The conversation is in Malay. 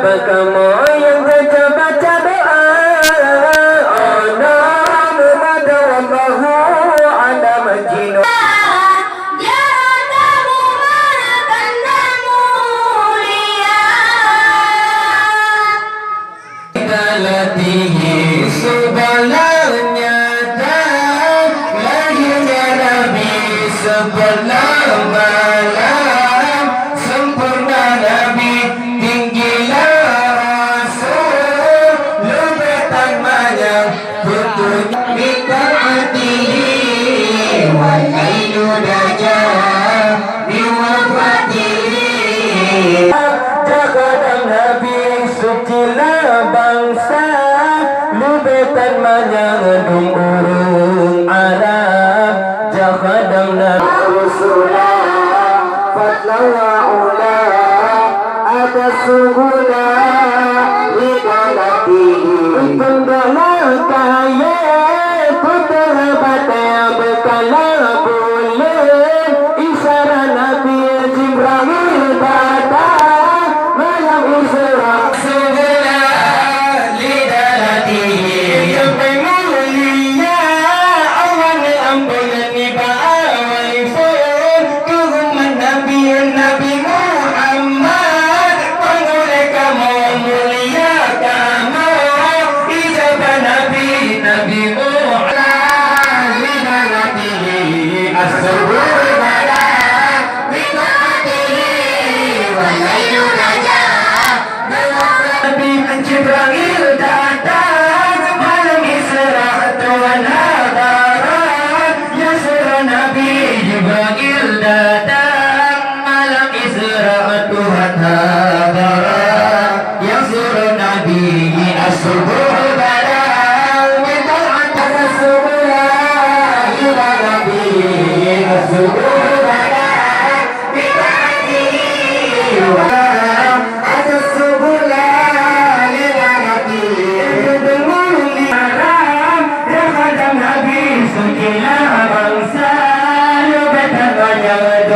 Siapa kamu yang baca doa? Ana Muhammad wallahu ala majinu. Sebalanya lahirnya Nabi sebelah malam, sempurna Nabi tinggilah Rasul, lubetan banyak petunjuk bitaatihi walailu najah biwafatihi. Jagadang Nabi sucilah bangsa, lubetan manyadung urung Arab. Jagadang Nabi Rasulullah fadla wa ula ada sugula lidalatihi. Penggala kaya putra bataya bekala boleh isyarat Nabi Jibril bata malam Isra. Jibril datang malam Isra Tuhan hadarat, ya surah Nabi Jibril datang malam Isra Tuhan hadarat, ya surah Nabi as-subuh badal minta antara subuh ila Nabi as-subuh badal minta Nabi sucilah bangsa, lubetan banyak